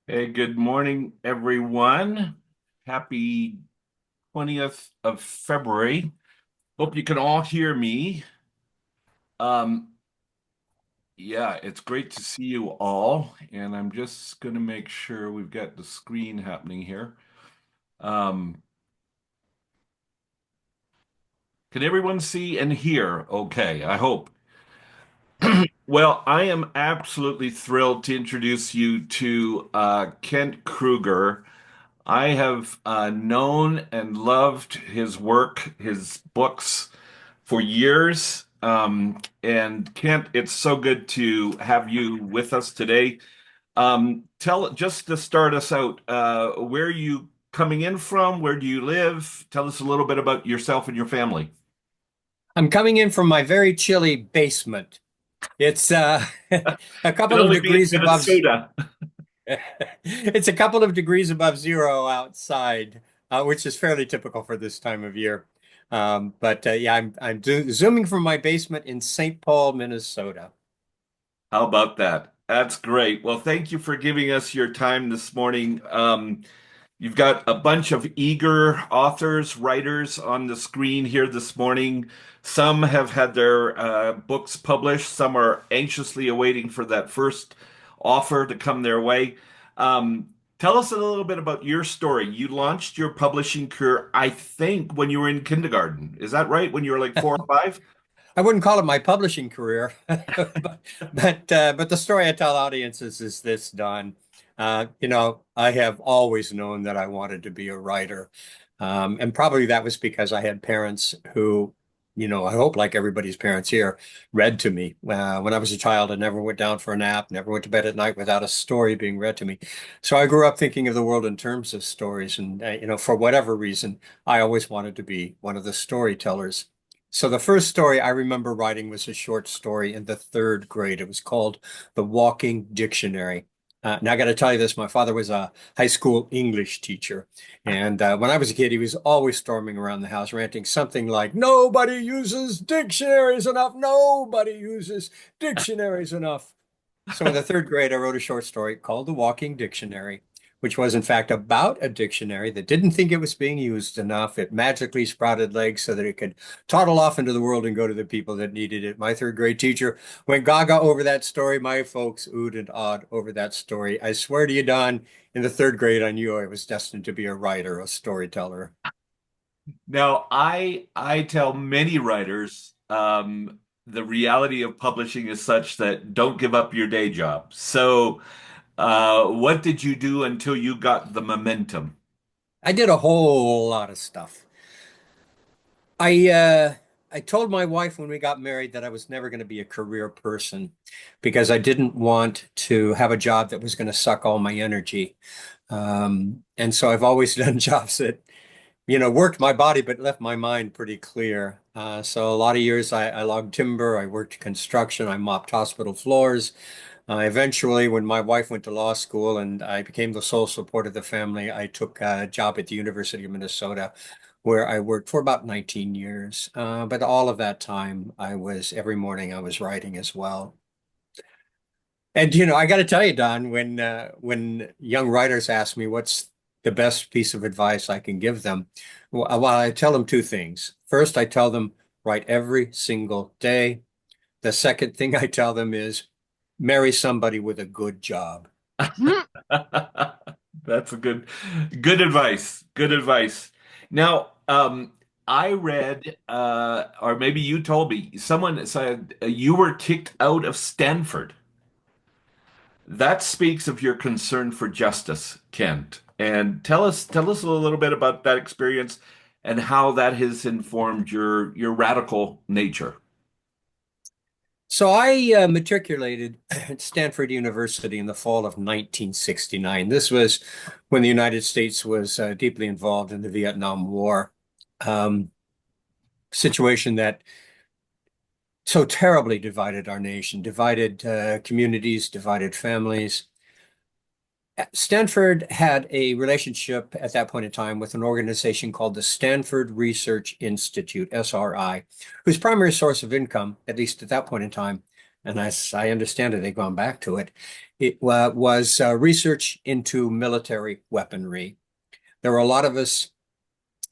Hey, good morning, everyone. Happy 20th of February. Hope you can all hear me. Um, yeah, it's great to see you all. And I'm just going to make sure we've got the screen happening here. Um, can everyone see and hear? Okay, I hope. Well, I am absolutely thrilled to introduce you to Kent Krueger. I have known and loved his work, his books for years. And Kent, it's so good to have you with us today. Just to start us out, where are you coming in from? Where do you live? Tell us a little bit about yourself and your family. I'm coming in from my very chilly basement. It's a Can couple of only be in degrees above Minnesota. it's a couple of degrees above zero outside, which is fairly typical for this time of year. But yeah, I'm zooming from my basement in St. Paul, Minnesota. How about that? That's great. Well, thank you for giving us your time this morning. You've got a bunch of eager authors, writers on the screen here this morning. Some have had their books published. Some are anxiously awaiting for that first offer to come their way. Tell us a little bit about your story. You launched your publishing career, I think, when you were in kindergarten. Is that right? When you were like 4 or 5? I wouldn't call it my publishing career, but the story I tell audiences is this, Don. I have always known that I wanted to be a writer, and probably that was because I had parents who, I hope like everybody's parents here, read to me. When I was a child, I never went down for a nap, never went to bed at night without a story being read to me. So I grew up thinking of the world in terms of stories, and for whatever reason, I always wanted to be one of the storytellers. So the first story I remember writing was a short story in the third grade. It was called The Walking Dictionary. Now I got to tell you this, my father was a high school English teacher. And when I was a kid, he was always storming around the house, ranting something like, "Nobody uses dictionaries enough. Nobody uses dictionaries enough." So in the third grade, I wrote a short story called The Walking Dictionary, which was in fact about a dictionary that didn't think it was being used enough. It magically sprouted legs so that it could toddle off into the world and go to the people that needed it. My third grade teacher went gaga over that story. My folks oohed and awed over that story. I swear to you, Don, in the third grade, I knew I was destined to be a writer, a storyteller. Now, I tell many writers the reality of publishing is such that don't give up your day job. So, what did you do until you got the momentum? I did a whole lot of stuff. I uh I told my wife when we got married that I was never going to be a career person because I didn't want to have a job that was going to suck all my energy. And so I've always done jobs that, worked my body but left my mind pretty clear. So a lot of years I logged timber, I worked construction, I mopped hospital floors. Eventually, when my wife went to law school and I became the sole support of the family, I took a job at the University of Minnesota, where I worked for about 19 years. But all of that time, every morning I was writing as well. And I got to tell you, Don, when young writers ask me what's the best piece of advice I can give them, well, I tell them two things. First, I tell them write every single day. The second thing I tell them is marry somebody with a good job. That's a good advice. Good advice. Now, I read, or maybe you told me, someone said you were kicked out of Stanford. That speaks of your concern for justice, Kent. And tell us a little bit about that experience and how that has informed your radical nature. So I matriculated at Stanford University in the fall of 1969. This was when the United States was deeply involved in the Vietnam War, um, situation that so terribly divided our nation, divided communities, divided families. Stanford had a relationship at that point in time with an organization called the Stanford Research Institute, SRI, whose primary source of income, at least at that point in time, and as I understand it, they've gone back to it. It was research into military weaponry. There were a lot of us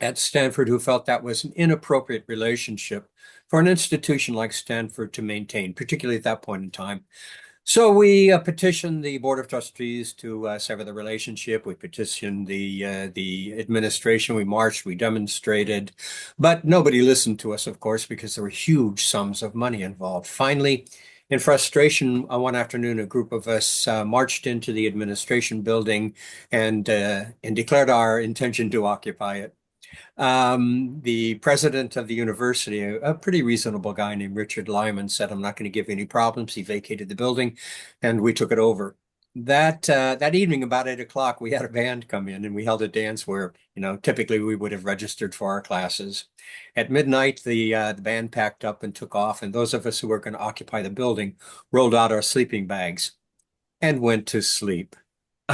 at Stanford who felt that was an inappropriate relationship for an institution like Stanford to maintain, particularly at that point in time. So we petitioned the Board of Trustees to sever the relationship. We petitioned the administration. We marched. We demonstrated, but nobody listened to us, of course, because there were huge sums of money involved. Finally, in frustration, one afternoon, a group of us marched into the administration building and declared our intention to occupy it. The president of the university, a pretty reasonable guy named Richard Lyman, said, "I'm not going to give you any problems." He vacated the building, and we took it over. That evening, about 8 o'clock, we had a band come in, and we held a dance where, typically we would have registered for our classes. At midnight, the band packed up and took off, and those of us who were going to occupy the building rolled out our sleeping bags and went to sleep.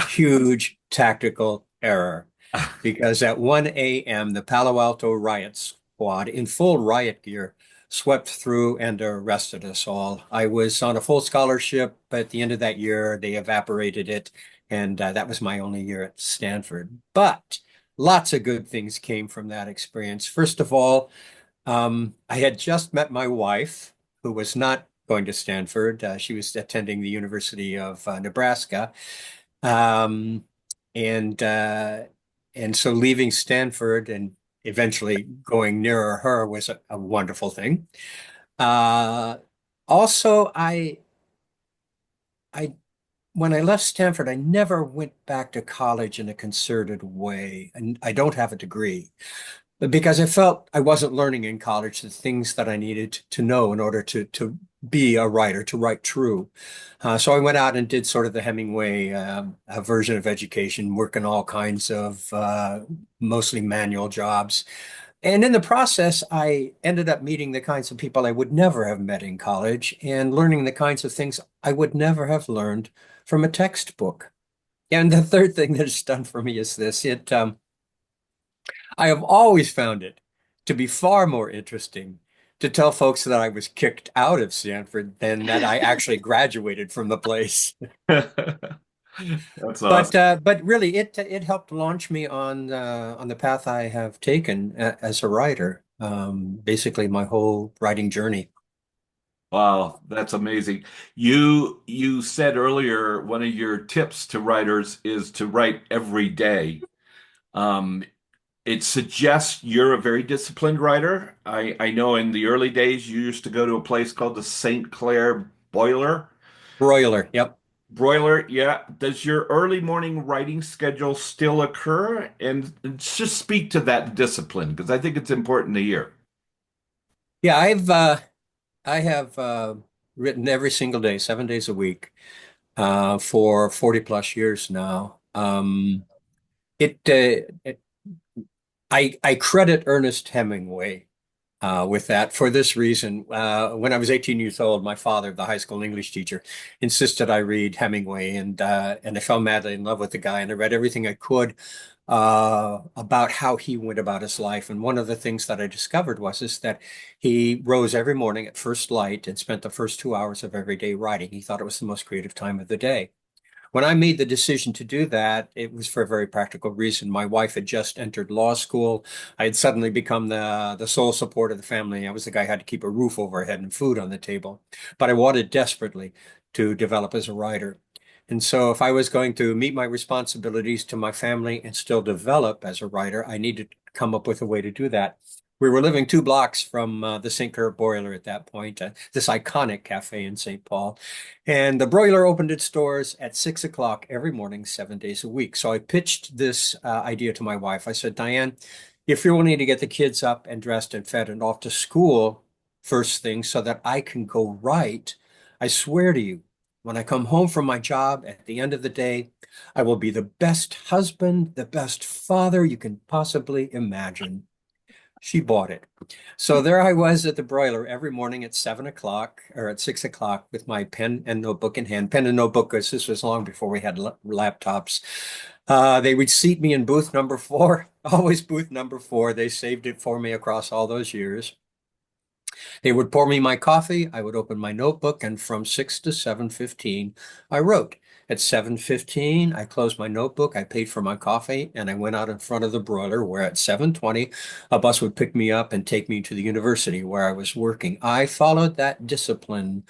Huge tactical error because at 1 a.m., the Palo Alto riot squad in full riot gear swept through and arrested us all. I was on a full scholarship, but at the end of that year, they evaporated it, and that was my only year at Stanford. But lots of good things came from that experience. First of all, I had just met my wife, who was not going to Stanford. She was attending the University of Nebraska. Um, and uh, and so leaving Stanford and eventually going nearer her was a wonderful thing. Uh, Also, I when I left Stanford, I never went back to college in a concerted way, and I don't have a degree. But because I felt I wasn't learning in college the things that I needed to know in order to be a writer, to write true. So I went out and did sort of the Hemingway version of education, working all kinds of mostly manual jobs. And in the process, I ended up meeting the kinds of people I would never have met in college and learning the kinds of things I would never have learned from a textbook. And the third thing that it's done for me is this. I have always found it to be far more interesting to tell folks that I was kicked out of Stanford than that I actually graduated from the place. That's awesome. But really, it helped launch me on the path I have taken as a writer. Basically, my whole writing journey. Wow, that's amazing. You said earlier one of your tips to writers is to write every day. Um, it suggests you're a very disciplined writer. I know in the early days you used to go to a place called the St. Clair Broiler. Yep. Broiler. Yeah. Does your early morning writing schedule still occur? And just speak to that discipline because I think it's important to hear. Yeah, I have written every single day, 7 days a week, for 40 plus years now. I credit Ernest Hemingway with that for this reason. When I was 18 years old, my father, the high school English teacher, insisted I read Hemingway, and I fell madly in love with the guy, and I read everything I could about how he went about his life. And one of the things that I discovered was is that he rose every morning at first light and spent the first 2 hours of every day writing. He thought it was the most creative time of the day. When I made the decision to do that, it was for a very practical reason. My wife had just entered law school. I had suddenly become the sole support of the family. I was the guy who had to keep a roof over our head and food on the table. But I wanted desperately to develop as a writer. And so if I was going to meet my responsibilities to my family and still develop as a writer, I needed to come up with a way to do that. We were living 2 blocks from the St. Clair Boiler at that point, this iconic cafe in St. Paul. And the Broiler opened its doors at 6 o'clock every morning, 7 days a week. So I pitched this idea to my wife. I said, Diane, if you're willing to get the kids up and dressed and fed and off to school first thing so that I can go write, I swear to you, when I come home from my job at the end of the day, I will be the best husband, the best father you can possibly imagine. She bought it. So there I was at the Broiler every morning at 7 o'clock or at 6 o'clock with my pen and notebook in hand. Pen and notebook, because this was long before we had laptops. They would seat me in booth number 4, always booth number 4. They saved it for me across all those years. They would pour me my coffee, I would open my notebook, and from 6 to 7:15, I wrote. At 7:15, I closed my notebook, I paid for my coffee, and I went out in front of the broiler where at 7:20, a bus would pick me up and take me to the university where I was working. I followed that discipline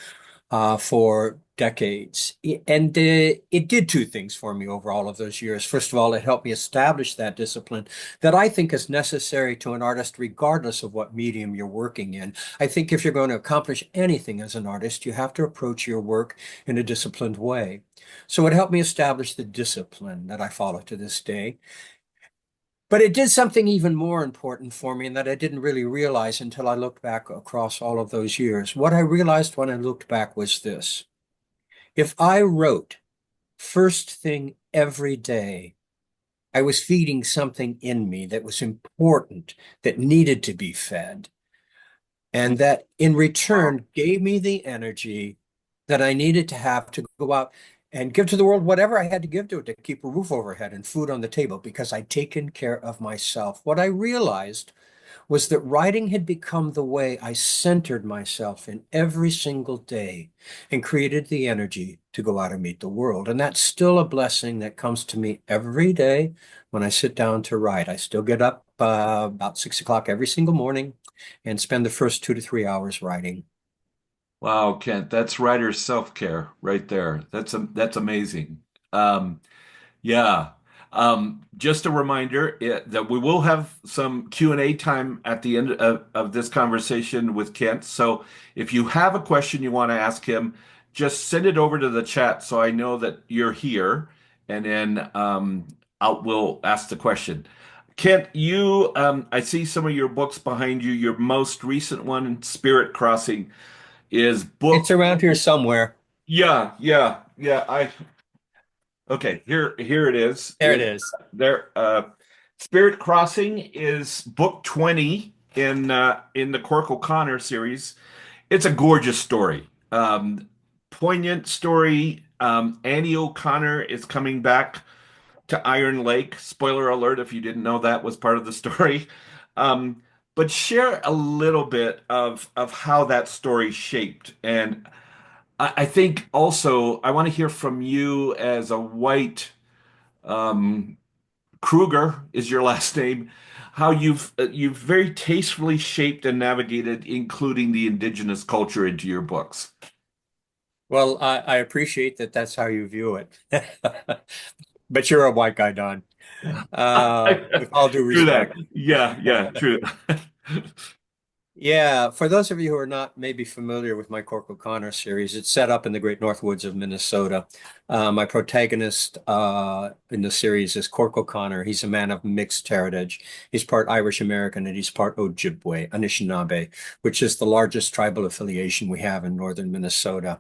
for decades. And it did two things for me over all of those years. First of all, it helped me establish that discipline that I think is necessary to an artist, regardless of what medium you're working in. I think if you're going to accomplish anything as an artist, you have to approach your work in a disciplined way. So it helped me establish the discipline that I follow to this day. But it did something even more important for me and that I didn't really realize until I looked back across all of those years. What I realized when I looked back was this. If I wrote first thing every day, I was feeding something in me that was important, that needed to be fed, and that in return gave me the energy that I needed to have to go out and give to the world whatever I had to give to it to keep a roof overhead and food on the table because I'd taken care of myself. What I realized was that writing had become the way I centered myself in every single day and created the energy to go out and meet the world. And that's still a blessing that comes to me every day when I sit down to write. I still get up about 6 o'clock every single morning and spend the first 2 to 3 hours writing. Wow, Kent, that's writer's self-care right there. That's amazing. Um, Yeah. Just a reminder that we will have some Q&A time at the end of this conversation with Kent. So if you have a question you want to ask him, just send it over to the chat so I know that you're here, and then we'll ask the question. Kent, I see some of your books behind you. Your most recent one, Spirit Crossing, is It's book. around here somewhere. Yeah, yeah, yeah. Okay, here it is. There it is. There Spirit Crossing is book 20 in the Cork O'Connor series. It's a gorgeous story. Poignant story. Annie O'Connor is coming back to Iron Lake. Spoiler alert if you didn't know that was part of the story. Um, but share a little bit of how that story shaped. And I think also I want to hear from you as a white um, Krueger is your last name. How you've very tastefully shaped and navigated, including the indigenous culture into your books. Well, I appreciate that that's how you view it. But you're a white guy, Don. With all due True that. respect. Yeah, yeah, true. Yeah, for those of you who are not maybe familiar with my Cork O'Connor series, it's set up in the Great North Woods of Minnesota. My protagonist in the series is Cork O'Connor. He's a man of mixed heritage. He's part Irish American and he's part Ojibwe, Anishinaabe, which is the largest tribal affiliation we have in northern Minnesota.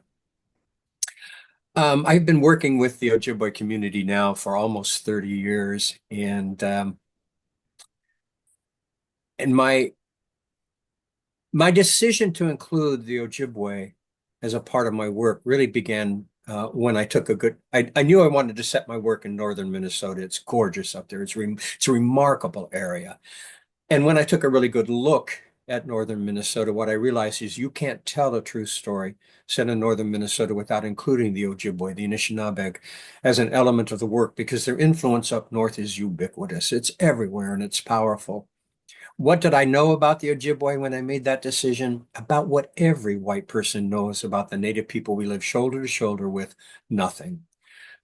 I've been working with the Ojibwe community now for almost 30 years, and my decision to include the Ojibwe as a part of my work really began when I took a good. I knew I wanted to set my work in northern Minnesota. It's gorgeous up there. It's a remarkable area. And when I took a really good look at northern Minnesota, what I realized is you can't tell a true story set in northern Minnesota without including the Ojibwe, the Anishinaabe, as an element of the work because their influence up north is ubiquitous. It's everywhere and it's powerful. What did I know about the Ojibwe when I made that decision? About what every white person knows about the Native people we live shoulder to shoulder with, nothing.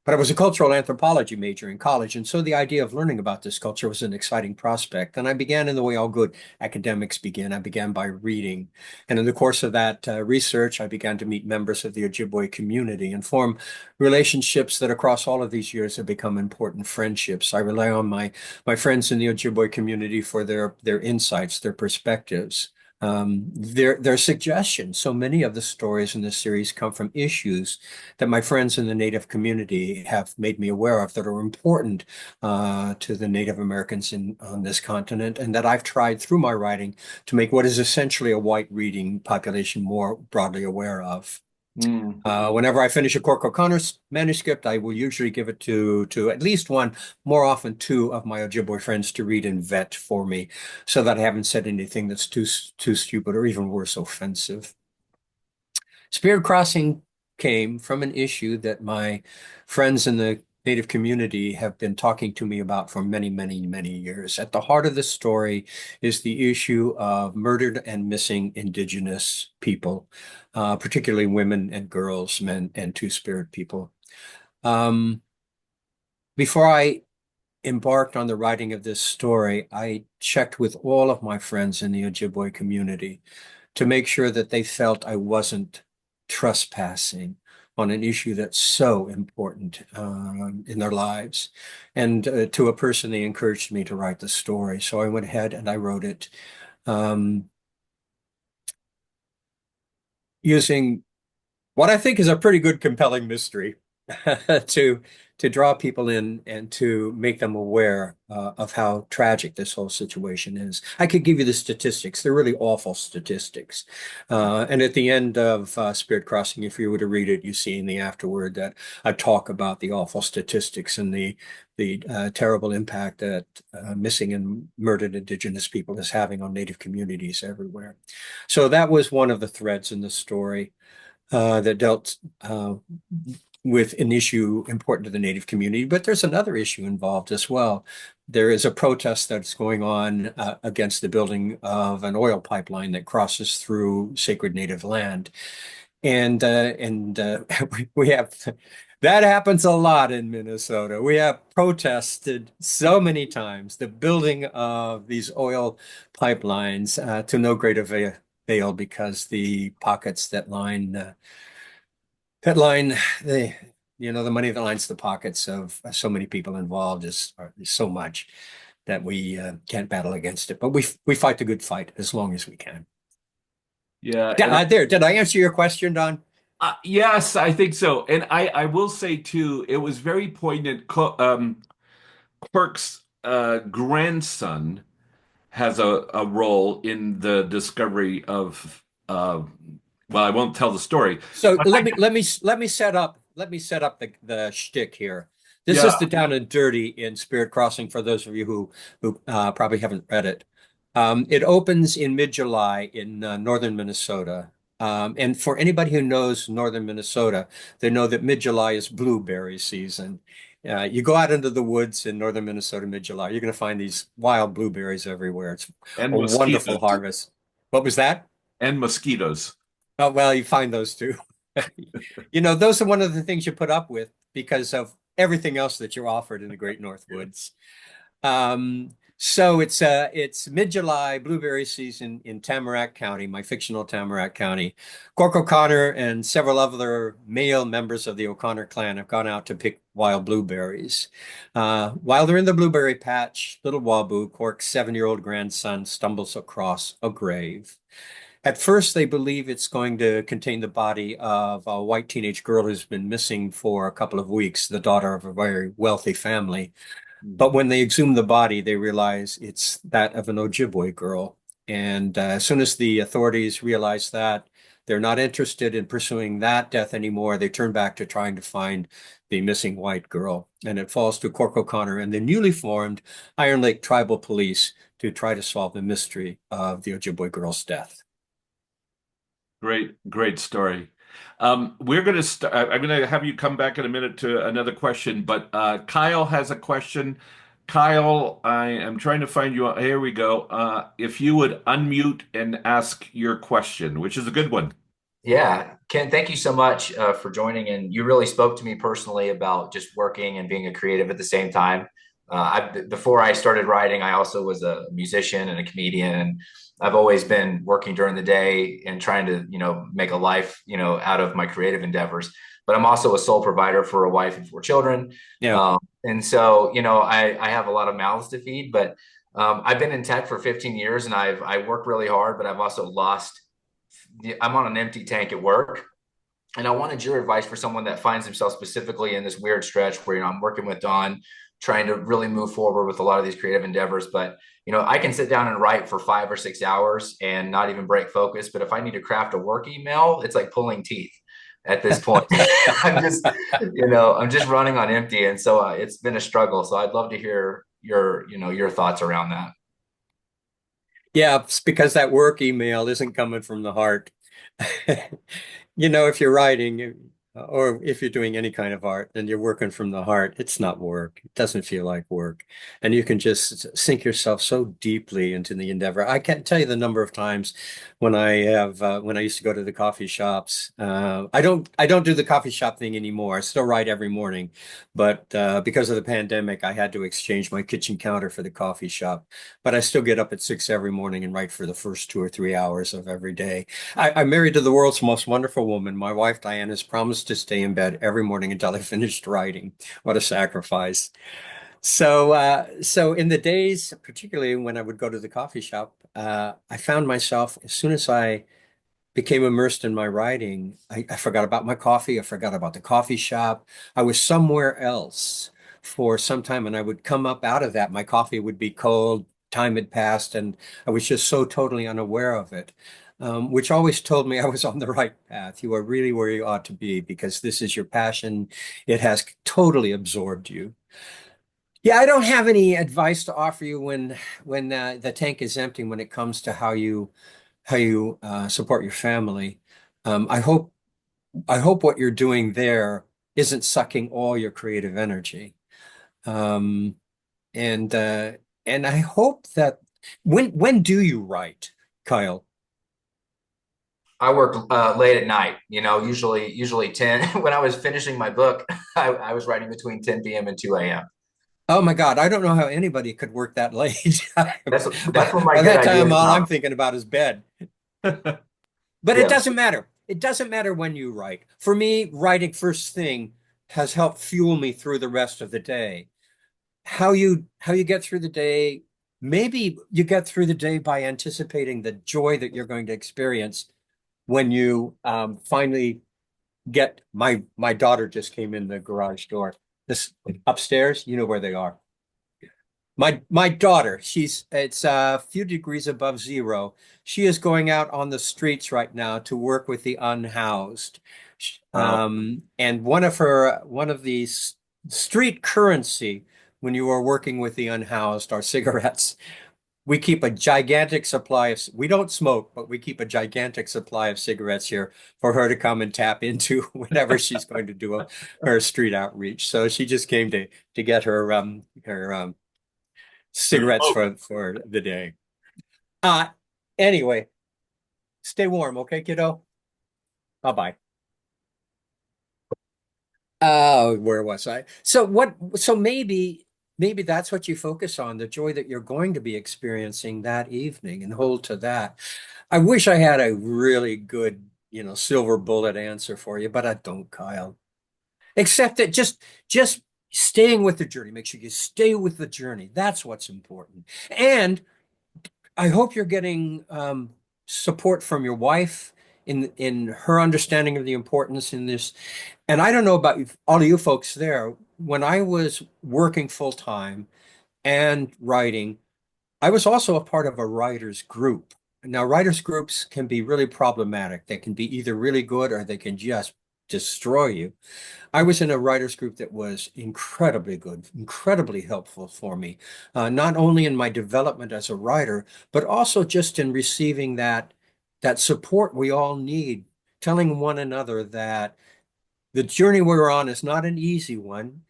But I was a cultural anthropology major in college, and so the idea of learning about this culture was an exciting prospect. And I began in the way all good academics begin. I began by reading. And in the course of that research, I began to meet members of the Ojibwe community and form relationships that across all of these years have become important friendships. I rely on my friends in the Ojibwe community for their insights, their perspectives. Their suggestions. So many of the stories in this series come from issues that my friends in the Native community have made me aware of that are important to the Native Americans on this continent, and that I've tried through my writing to make what is essentially a white reading population more broadly aware of. Mm. Whenever I finish a Cork O'Connor's manuscript, I will usually give it to at least one, more often two of my Ojibwe friends to read and vet for me, so that I haven't said anything that's too stupid or even worse, offensive. Spirit crossing came from an issue that my friends in the Native community have been talking to me about for many, many, many years. At the heart of the story is the issue of murdered and missing Indigenous people, particularly women and girls, men and Two-Spirit people. Um, Before I embarked on the writing of this story, I checked with all of my friends in the Ojibwe community to make sure that they felt I wasn't trespassing on an issue that's so important in their lives. And to a person, they encouraged me to write the story. So I went ahead and I wrote it um, using what I think is a pretty good, compelling mystery to draw people in and to make them aware of how tragic this whole situation is. I could give you the statistics; they're really awful statistics. And at the end of Spirit Crossing, if you were to read it, you see in the afterword that I talk about the awful statistics and the terrible impact that missing and murdered Indigenous people is having on Native communities everywhere. So that was one of the threads in the story that dealt with an issue important to the Native community. But there's another issue involved as well. There is a protest that's going on against the building of an oil pipeline that crosses through sacred Native land. And we have that happens a lot in Minnesota. We have protested so many times the building of these oil pipelines to no great avail because the pockets that line the the money that lines the pockets of so many people involved is so much that we can't battle against it. But we fight the good fight as long as we can. Yeah, and Did I answer your question, Don? yes, I think so. And I will say too, it was very poignant. Quirk's grandson has a role in the discovery of well, I won't tell the story. So But let me set up the shtick here. This yeah, is the down and dirty in Spirit Crossing for those of you who probably haven't read it. It opens in mid-July in northern Minnesota. And for anybody who knows northern Minnesota, they know that mid-July is blueberry season. You go out into the woods in northern Minnesota mid-July, you're going to find these wild blueberries everywhere. It's and a wonderful mosquitoes harvest. What was that? and mosquitoes. Oh, well, you find those too. Those are one of the things you put up with because of everything else that you're offered in the Great North Woods. So it's mid-July, blueberry season in Tamarack County, my fictional Tamarack County. Cork O'Connor and several other male members of the O'Connor clan have gone out to pick wild blueberries. While they're in the blueberry patch, little Wabu, Cork's 7-year-old grandson, stumbles across a grave. At first, they believe it's going to contain the body of a white teenage girl who's been missing for a couple of weeks, the daughter of a very wealthy family. But when they exhume the body, they realize it's that of an Ojibwe girl. And as soon as the authorities realize that, they're not interested in pursuing that death anymore. They turn back to trying to find the missing white girl. And it falls to Cork O'Connor and the newly formed Iron Lake Tribal Police to try to solve the mystery of the Ojibwe girl's death. Great, great story. We're going to start. I'm going to have you come back in a minute to another question, but Kyle has a question. Kyle, I am trying to find you. Here we go. If you would unmute and ask your question, which is a good one. Yeah, Ken, thank you so much for joining. And you really spoke to me personally about just working and being a creative at the same time. Before I started writing, I also was a musician and a comedian. And I've always been working during the day and trying to, make a life, out of my creative endeavors. But I'm also a sole provider for a wife and 4 children. Yeah. And so, I have a lot of mouths to feed, but I've been in tech for 15 years and I work really hard, but I've also lost I'm on an empty tank at work. And I wanted your advice for someone that finds himself specifically in this weird stretch where, I'm working with Don, trying to really move forward with a lot of these creative endeavors. But, I can sit down and write for 5 or 6 hours and not even break focus. But if I need to craft a work email, it's like pulling teeth. at this point. I'm just, I'm just running on empty. And so it's been a struggle. So I'd love to hear your thoughts around that. Yeah, it's because that work email isn't coming from the heart. If you're writing or if you're doing any kind of art and you're working from the heart, it's not work. It doesn't feel like work. And you can just sink yourself so deeply into the endeavor. I can't tell you the number of times when I used to go to the coffee shops. I don't do the coffee shop thing anymore. I still write every morning, but because of the pandemic, I had to exchange my kitchen counter for the coffee shop. But I still get up at 6 every morning and write for the first 2 or 3 hours of every day. I'm married to the world's most wonderful woman. My wife, Diane, has promised to stay in bed every morning until I finished writing. What a sacrifice. So in the days, particularly when I would go to the coffee shop, I found myself, as soon as I became immersed in my writing, I forgot about my coffee. I forgot about the coffee shop. I was somewhere else for some time, and I would come up out of that. My coffee would be cold. Time had passed, and I was just so totally unaware of it, which always told me I was on the right path. You are really where you ought to be because this is your passion. It has totally absorbed you. Yeah, I don't have any advice to offer you when the tank is empty when it comes to how you support your family. I hope what you're doing there isn't sucking all your creative energy. Um, and uh, and I hope that when do you write, Kyle? I work late at night, usually 10. When I was finishing my book, I was writing between 10 p.m. and 2 a.m. Oh my God, I don't know how anybody could work that late. That's when my By good that time, ideas all I'm come. thinking about is bed. But it Yeah. doesn't matter. It doesn't matter when you write. For me, writing first thing has helped fuel me through the rest of the day. How you get through the day, maybe you get through the day by anticipating the joy that you're going to experience when you finally get my daughter just came in the garage door. This upstairs, you know where they are. My daughter, it's a few degrees above zero. She is going out on the streets right now to work with the unhoused. Oh, And one of these street currency when you are working with the unhoused are cigarettes. We keep a gigantic supply we don't smoke, but we keep a gigantic supply of cigarettes here for her to come and tap into whenever she's going to do her street outreach. So she just came to get her cigarettes for the day. Uh anyway, stay warm, okay, kiddo? Bye-bye. Oh, where was I? So maybe that's what you focus on, the joy that you're going to be experiencing that evening and hold to that. I wish I had a really good, silver bullet answer for you, but I don't, Kyle. Except that just staying with the journey. Make sure you stay with the journey. That's what's important. And I hope you're getting support from your wife in her understanding of the importance in this. And I don't know about all of you folks there. When I was working full time and writing, I was also a part of a writers group. Now, writers groups can be really problematic. They can be either really good or they can just destroy you. I was in a writers group that was incredibly good, incredibly helpful for me, not only in my development as a writer, but also just in receiving that support we all need, telling one another that the journey we're on is not an easy one,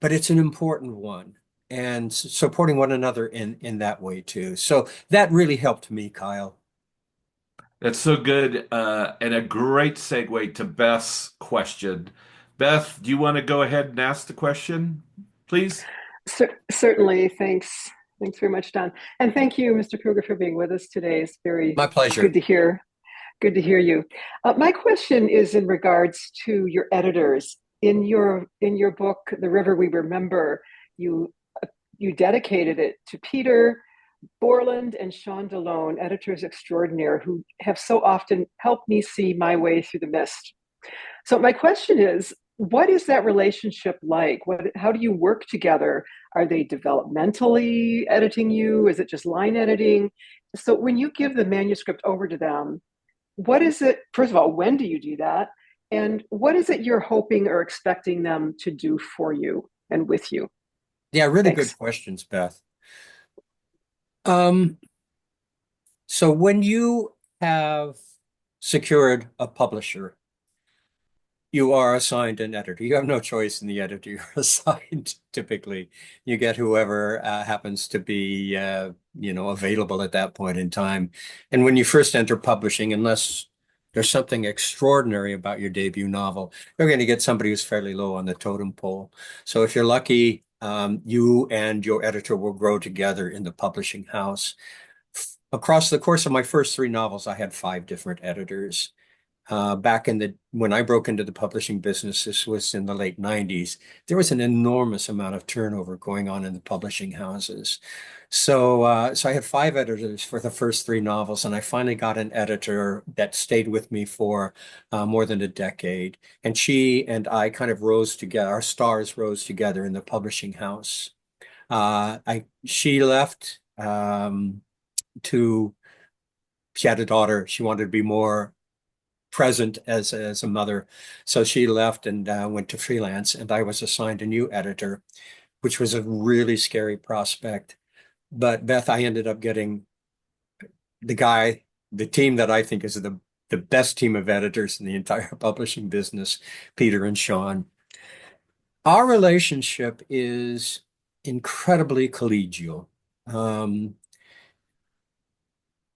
but it's an important one, and supporting one another in that way too. So that really helped me, Kyle. That's so good, and a great segue to Beth's question. Beth, do you want to go ahead and ask the question, please? Certainly, thanks. Thanks very much, Don. And thank you, Mr. Krueger, for being with us today. It's very My good pleasure. to hear. Good to hear you. My question is in regards to your editors. In your book, The River We Remember, you you dedicated it to Peter Borland and Sean Delone, editors extraordinaire, who have so often helped me see my way through the mist. So my question is, what is that relationship like? How do you work together? Are they developmentally editing you? Is it just line editing? So when you give the manuscript over to them, what is it? First of all, when do you do that? And what is it you're hoping or expecting them to do for you and with you? Yeah, really good Thanks. questions, Beth. Um, so when you have secured a publisher, you are assigned an editor. You have no choice in the editor you're assigned. Typically, you get whoever happens to be, available at that point in time. And when you first enter publishing, unless there's something extraordinary about your debut novel, you're going to get somebody who's fairly low on the totem pole. So if you're lucky, you and your editor will grow together in the publishing house. Across the course of my first three novels, I had five different editors. Back in the when I broke into the publishing business, this was in the late 90s, there was an enormous amount of turnover going on in the publishing houses. So I had five editors for the first three novels, and I finally got an editor that stayed with me for more than a decade. And she and I kind of rose together, our stars rose together in the publishing house. She left to she had a daughter. She wanted to be more present as a mother. So she left and went to freelance, and I was assigned a new editor, which was a really scary prospect. But Beth, I ended up getting the team that I think is the best team of editors in the entire publishing business, Peter and Sean. Our relationship is incredibly collegial, um,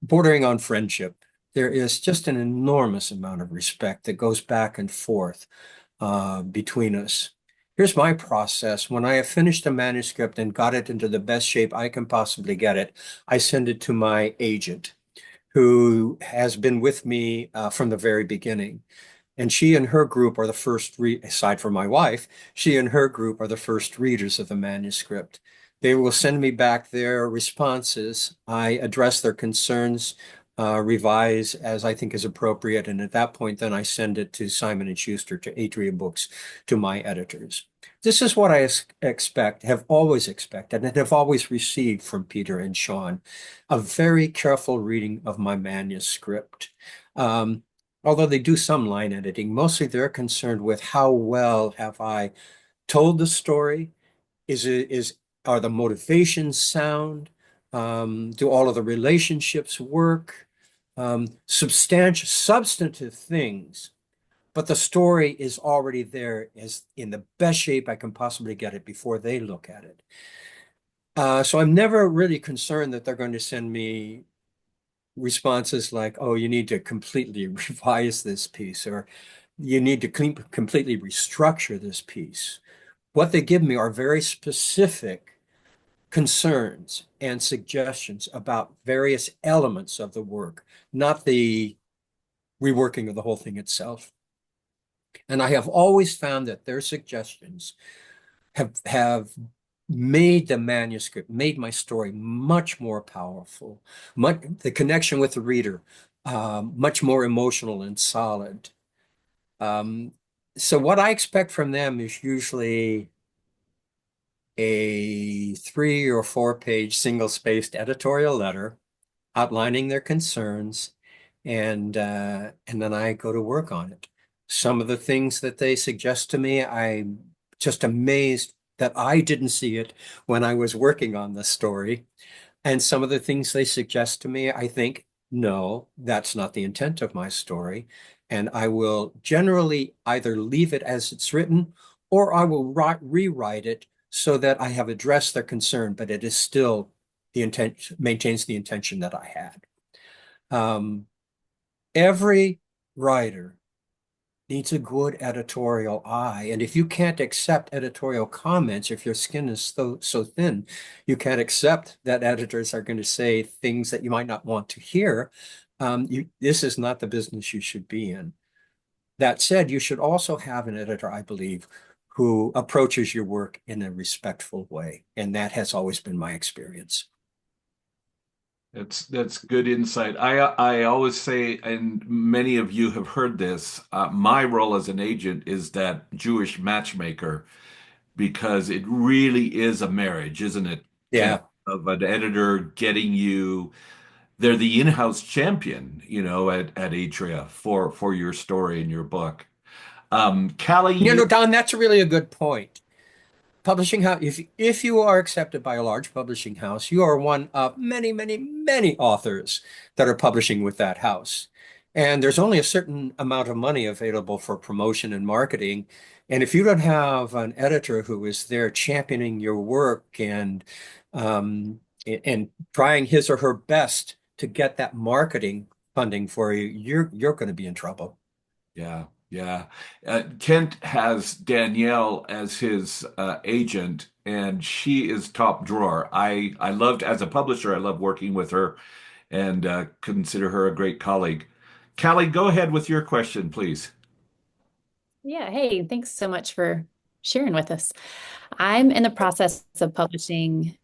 bordering on friendship. There is just an enormous amount of respect that goes back and forth between us. Here's my process. When I have finished a manuscript and got it into the best shape I can possibly get it, I send it to my agent, who has been with me from the very beginning. And she and her group are the aside from my wife, she and her group are the first readers of the manuscript. They will send me back their responses. I address their concerns, revise as I think is appropriate, and at that point, then I send it to Simon and Schuster, to Atria Books, to my editors. This is what I expect, have always expected, and have always received from Peter and Sean, a very careful reading of my manuscript. Um, Although they do some line editing, mostly they're concerned with how well have I told the story? Are the motivations sound? Do all of the relationships work? Substantive things, but the story is already there as in the best shape I can possibly get it before they look at it. So I'm never really concerned that they're going to send me responses like, oh, you need to completely revise this piece, or you need to completely restructure this piece. What they give me are very specific concerns and suggestions about various elements of the work, not the reworking of the whole thing itself. And I have always found that their suggestions have made the manuscript, made my story much more powerful, the connection with the reader, much more emotional and solid. Um, so what I expect from them is usually a 3 or 4 page single-spaced editorial letter outlining their concerns, and then I go to work on it. Some of the things that they suggest to me, I'm just amazed that I didn't see it when I was working on the story. And some of the things they suggest to me, I think, no, that's not the intent of my story. And I will generally either leave it as it's written, or I will rewrite it so that I have addressed their concern, but it is still the intent, maintains the intention that I had. Um, every writer needs a good editorial eye. And if you can't accept editorial comments, if your skin is so thin, you can't accept that editors are going to say things that you might not want to hear. This is not the business you should be in. That said, you should also have an editor, I believe, who approaches your work in a respectful way. And that has always been my experience. That's good insight. I always say, and many of you have heard this, my role as an agent is that Jewish matchmaker because it really is a marriage, isn't it, Ken? Yeah. Of an editor getting you, they're the in-house champion, at Atria for your story and your book. Callie, You you, know, Don, that's really a good point. Publishing house, if you are accepted by a large publishing house, you are one of many, many, many authors that are publishing with that house. And there's only a certain amount of money available for promotion and marketing. And if you don't have an editor who is there championing your work and trying his or her best to get that marketing funding for you, you're going to be in trouble. yeah, yeah. Kent has Danielle as his agent, and she is top drawer. I loved, as a publisher, I love working with her and consider her a great colleague. Callie, go ahead with your question, please. Yeah, hey, thanks so much for sharing with us. I'm in the process of publishing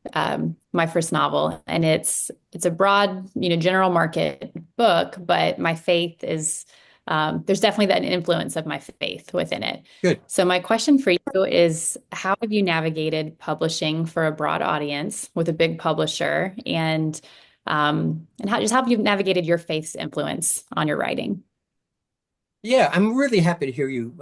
my first novel, and it's a broad, general market book, but my faith is there's definitely that influence of my faith within it. Good. So my question for you is, how have you navigated publishing for a broad audience with a big publisher, and how have you navigated your faith's influence on your writing? Yeah, I'm really happy to hear you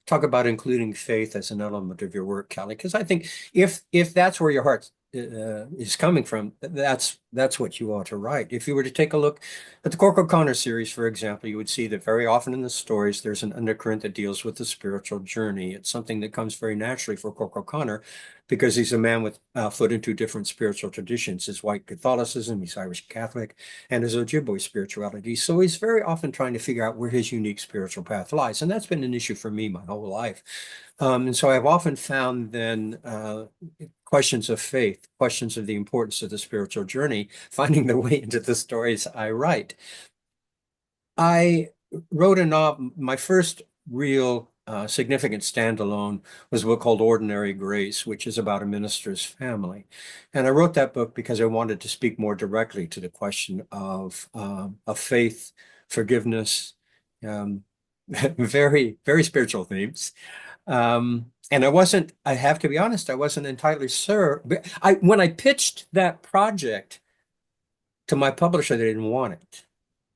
talk about including faith as an element of your work, Callie, because I think if that's where your heart is coming from, that's what you ought to write. If you were to take a look at the Cork O'Connor series, for example, you would see that very often in the stories there's an undercurrent that deals with the spiritual journey. It's something that comes very naturally for Cork O'Connor because he's a man with a foot into different spiritual traditions. His white Catholicism, he's Irish Catholic, and his Ojibwe spirituality. So he's very often trying to figure out where his unique spiritual path lies. And that's been an issue for me my whole life. And so I've often found then questions of faith, questions of the importance of the spiritual journey, finding their way into the stories I write. I wrote a novel, my first real significant standalone was a book called Ordinary Grace, which is about a minister's family. And I wrote that book because I wanted to speak more directly to the question of faith, forgiveness, um, very, very spiritual themes. And I have to be honest, I wasn't entirely sure. When I pitched that project to my publisher, they didn't want it.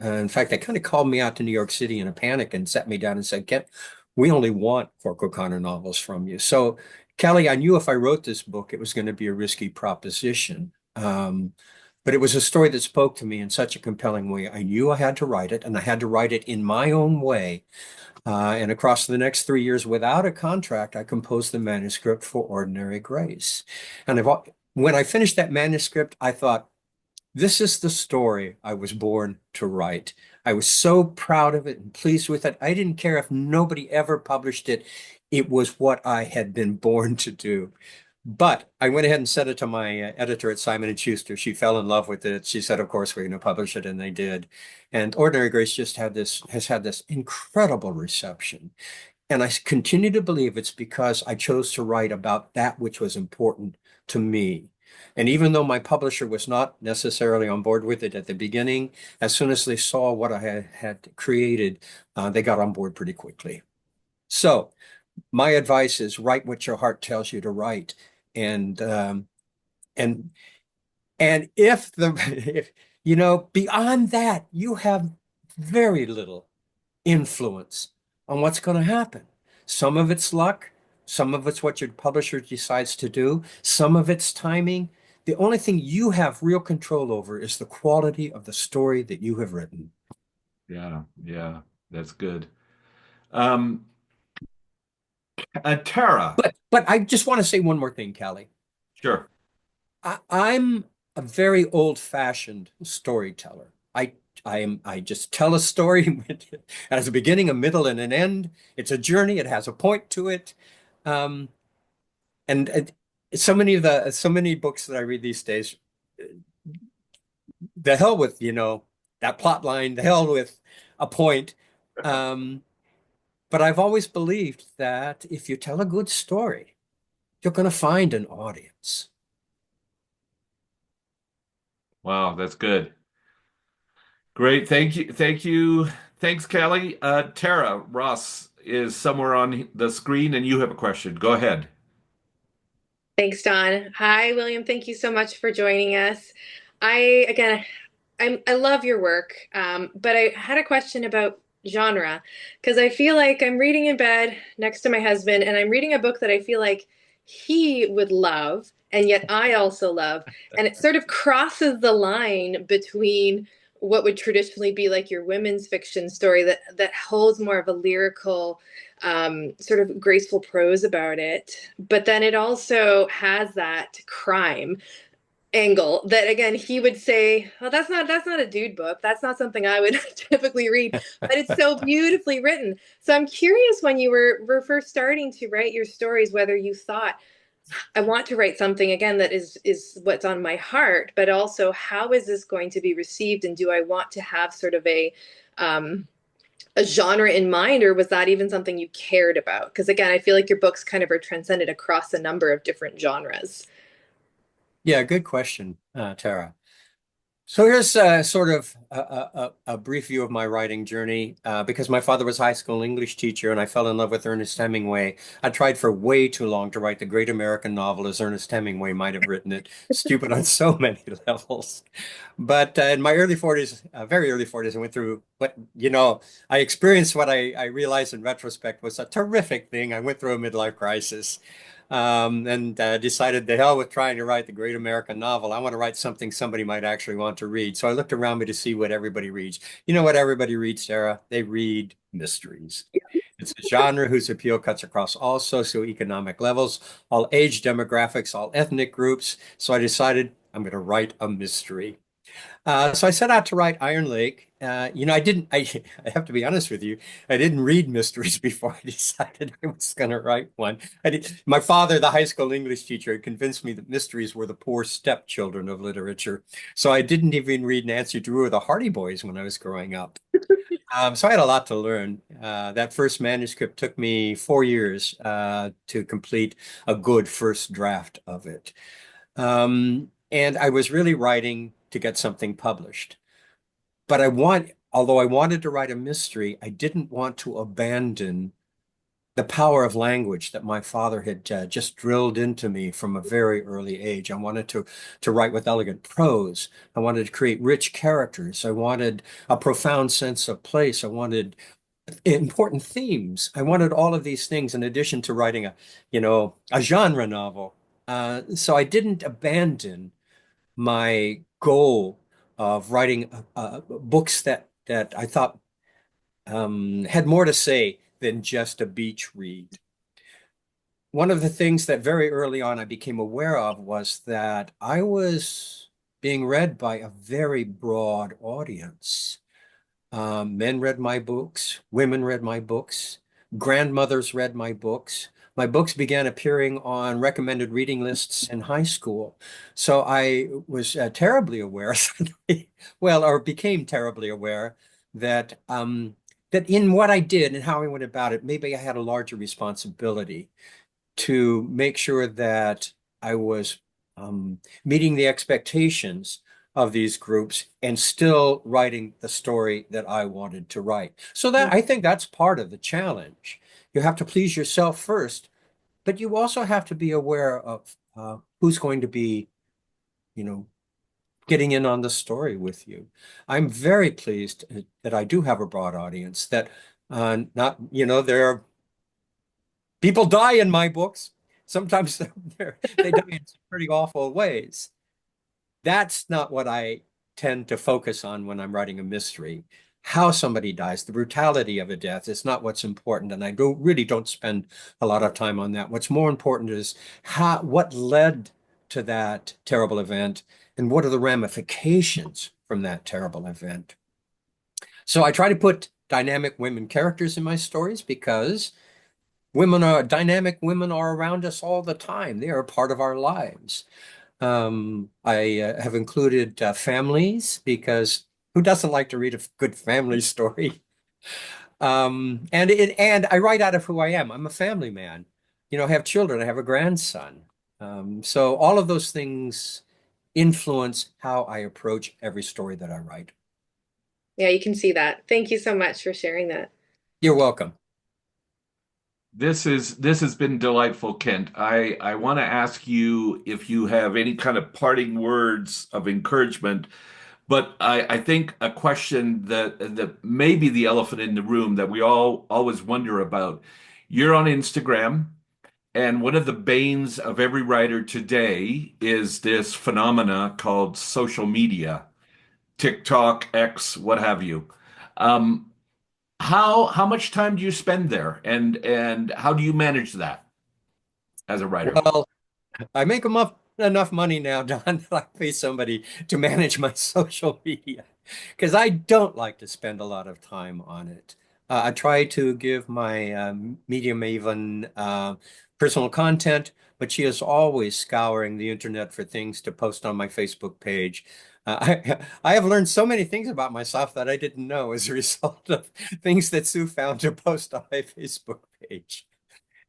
In fact, they kind of called me out to New York City in a panic and sat me down and said, Kent, we only want Cork O'Connor novels from you. So, Kelly, I knew if I wrote this book, it was going to be a risky proposition. But it was a story that spoke to me in such a compelling way. I knew I had to write it, and I had to write it in my own way. And across the next 3 years, without a contract, I composed the manuscript for Ordinary Grace. And when I finished that manuscript, I thought, this is the story I was born to write. I was so proud of it and pleased with it. I didn't care if nobody ever published it. It was what I had been born to do. But I went ahead and sent it to my editor at Simon and Schuster. She fell in love with it. She said, "Of course, we're going to publish it," and they did. And Ordinary Grace has had this incredible reception. And I continue to believe it's because I chose to write about that which was important to me. And even though my publisher was not necessarily on board with it at the beginning, as soon as they saw what I had created, they got on board pretty quickly. So my advice is write what your heart tells you to write. And and and if if beyond that, you have very little influence on what's going to happen. Some of it's luck, some of it's what your publisher decides to do, some of it's timing. The only thing you have real control over is the quality of the story that you have written. Yeah, yeah, that's good. Um, Tara, But I just want to say one more thing, Callie. sure. I'm a very old-fashioned storyteller. I just tell a story. It has a beginning, a middle, and an end. It's a journey. It has a point to it. Um, and so many books that I read these days, the hell with, that plot line, the hell with a point. Um, but I've always believed that if you tell a good story, you're going to find an audience. Wow, that's good. Great. Thank you. Thank you. Thanks, Kelly. Tara, Ross is somewhere on the screen and you have a question. Go ahead. Thanks, Don. Hi, William. Thank you so much for joining us. I again, I love your work, but I had a question about genre because I feel like I'm reading in bed next to my husband and I'm reading a book that I feel like he would love and yet I also love. And it sort of crosses the line between what would traditionally be like your women's fiction story that holds more of a lyrical sort of graceful prose about it, but then it also has that crime angle that again he would say, well, that's not a dude book, that's not something I would typically read, but it's so beautifully written. So I'm curious, when you were first starting to write your stories, whether you thought, I want to write something again that is what's on my heart, but also how is this going to be received, and do I want to have sort of a genre in mind, or was that even something you cared about? Because again, I feel like your books kind of are transcended across a number of different genres. Yeah, good question, Tara. So here's sort of a brief view of my writing journey. Because my father was a high school English teacher and I fell in love with Ernest Hemingway, I tried for way too long to write the great American novel as Ernest Hemingway might have written it. Stupid on so many levels. But in my early 40s, very early 40s, I went through I experienced what I realized in retrospect was a terrific thing. I went through a midlife crisis, and decided the hell with trying to write the great American novel. I want to write something somebody might actually want to read. So I looked around me to see what everybody reads. You know what everybody reads, Sarah? They read mysteries. It's a genre whose appeal cuts across all socioeconomic levels, all age demographics, all ethnic groups. So I decided I'm going to write a mystery. So I set out to write Iron Lake. I have to be honest with you, I didn't read mysteries before I decided I was going to write one. My father, the high school English teacher, had convinced me that mysteries were the poor stepchildren of literature. So I didn't even read Nancy Drew or the Hardy Boys when I was growing up. So I had a lot to learn. That first manuscript took me 4 years to complete a good first draft of it. And I was really writing to get something published. But although I wanted to write a mystery, I didn't want to abandon the power of language that my father had just drilled into me from a very early age. I wanted to write with elegant prose. I wanted to create rich characters. I wanted a profound sense of place. I wanted important themes. I wanted all of these things in addition to writing a genre novel. So I didn't abandon my goal of writing books that I thought had more to say than just a beach read. One of the things that very early on I became aware of was that I was being read by a very broad audience. Men read my books, women read my books, grandmothers read my books. My books began appearing on recommended reading lists in high school. So I was terribly aware, well, or became terribly aware that in what I did and how I went about it, maybe I had a larger responsibility to make sure that I was meeting the expectations of these groups and still writing the story that I wanted to write. So that I think that's part of the challenge. You have to please yourself first, but you also have to be aware of who's going to be, you know, getting in on the story with you. I'm very pleased that I do have a broad audience, that not, there are people die in my books. Sometimes they die in some pretty awful ways. That's not what I tend to focus on when I'm writing a mystery. How somebody dies, the brutality of a death is not what's important, and I really don't spend a lot of time on that. What's more important is what led to that terrible event, and what are the ramifications from that terrible event. So I try to put dynamic women characters in my stories because dynamic women are around us all the time. They are a part of our lives. I have included families because who doesn't like to read a good family story? And I write out of who I am. I'm a family man. I have children. I have a grandson. So all of those things influence how I approach every story that I write. Yeah, you can see that. Thank you so much for sharing that. You're welcome. This has been delightful, Kent. I want to ask you if you have any kind of parting words of encouragement But I think a question that may be the elephant in the room that we all always wonder about. You're on Instagram, and one of the banes of every writer today is this phenomena called social media, TikTok, X, what have you. Um, how much time do you spend there, and how do you manage that as a writer? Well, I make enough money now, Don, that I pay somebody to manage my social media because I don't like to spend a lot of time on it. I try to give my Medium Maven personal content, but she is always scouring the internet for things to post on my Facebook page. I have learned so many things about myself that I didn't know as a result of things that Sue found to post on my Facebook page.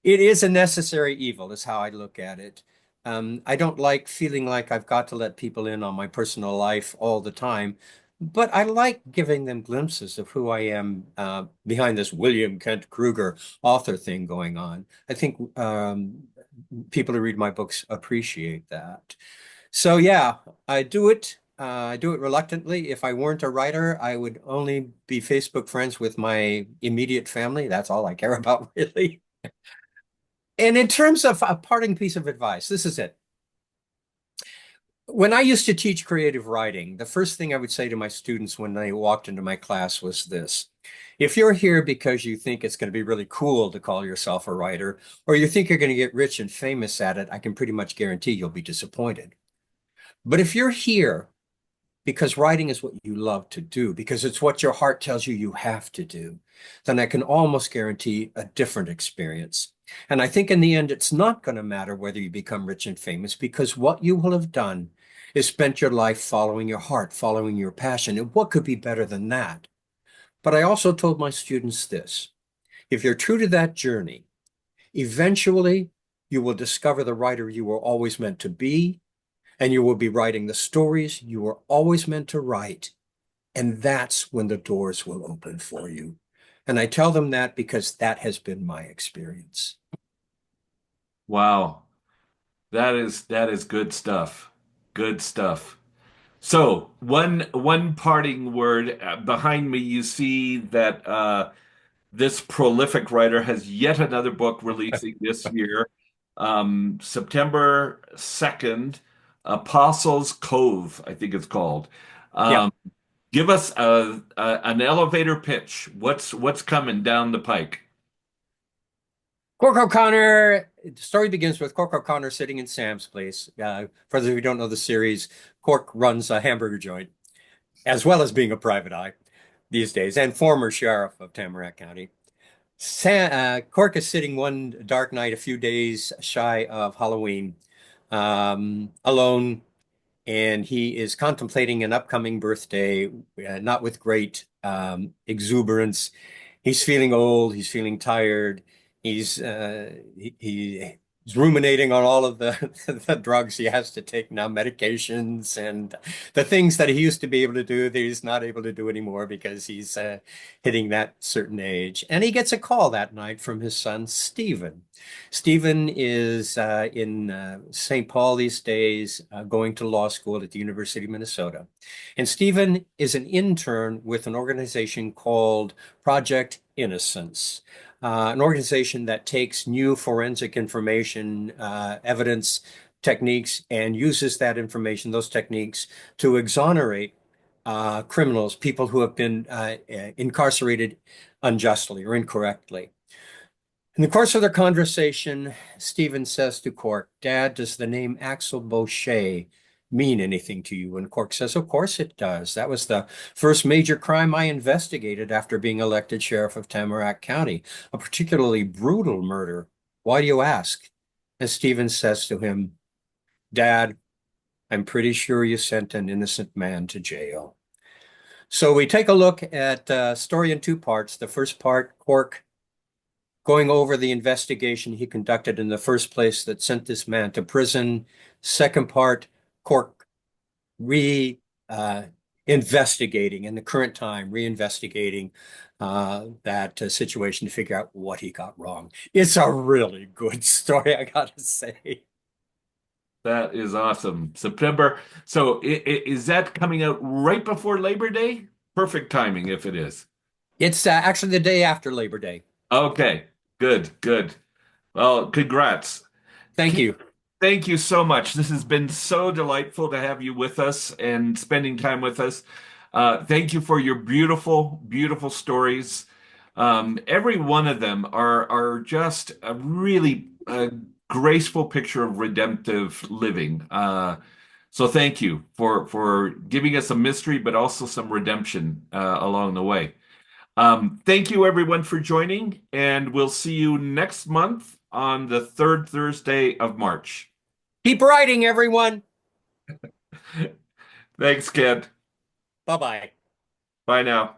It is a necessary evil, is how I look at it. I don't like feeling like I've got to let people in on my personal life all the time, but I like giving them glimpses of who I am behind this William Kent Krueger author thing going on. I think people who read my books appreciate that. So yeah, I do it. I do it reluctantly. If I weren't a writer, I would only be Facebook friends with my immediate family. That's all I care about, really. And in terms of a parting piece of advice, this is it. When I used to teach creative writing, the first thing I would say to my students when they walked into my class was this. If you're here because you think it's going to be really cool to call yourself a writer, or you think you're going to get rich and famous at it, I can pretty much guarantee you'll be disappointed. But if you're here because writing is what you love to do, because it's what your heart tells you you have to do, then I can almost guarantee a different experience. And I think in the end, it's not going to matter whether you become rich and famous, because what you will have done is spent your life following your heart, following your passion. And what could be better than that? But I also told my students this: if you're true to that journey, eventually you will discover the writer you were always meant to be, and you will be writing the stories you were always meant to write. And that's when the doors will open for you. And I tell them that because that has been my experience. Wow, that is good stuff. Good stuff. So one parting word behind me, you see that this prolific writer has yet another book releasing this year, September 2nd, Apostles Cove, I think it's called. Yeah. Um, Give us an elevator pitch. What's coming down the pike? Cork O'Connor, the story begins with Cork O'Connor sitting in Sam's place. For those of you who don't know the series, Cork runs a hamburger joint, as well as being a private eye these days, and former sheriff of Tamarack County. Cork is sitting one dark night, a few days shy of Halloween, alone, and he is contemplating an upcoming birthday, not with great exuberance. He's feeling old. He's feeling tired. He's ruminating on all of the the drugs he has to take now, medications, and the things that he used to be able to do that he's not able to do anymore because he's hitting that certain age. And he gets a call that night from his son, Stephen. Stephen is in St. Paul these days, going to law school at the University of Minnesota. And Stephen is an intern with an organization called Project Innocence, an organization that takes new forensic information, evidence techniques, and uses that information, those techniques, to exonerate criminals, people who have been incarcerated unjustly or incorrectly. In the course of their conversation, Stephen says to Cork, "Dad, does the name Axel Boucher mean anything to you?" And Cork says, "Of course it does. That was the first major crime I investigated after being elected sheriff of Tamarack County, a particularly brutal murder. Why do you ask?" And Stephen says to him, "Dad, I'm pretty sure you sent an innocent man to jail." So we take a look at story in two parts. The first part, Cork going over the investigation he conducted in the first place that sent this man to prison. Second part, Cork re investigating in the current time, reinvestigating that situation to figure out what he got wrong. It's a really good story, I gotta say. That is awesome. September. So is that coming out right before Labor Day? Perfect timing if it is. It's actually the day after Labor Day. Okay, good, good. Well, congrats. Thank you. Thank you so much. This has been so delightful to have you with us and spending time with us. Thank you for your beautiful, beautiful stories. Every one of them are just a really graceful picture of redemptive living. So thank you for giving us a mystery, but also some redemption along the way. Thank you everyone for joining, and we'll see you next month on the third Thursday of March. Keep writing, everyone. Thanks, Kent. Bye-bye. Bye now.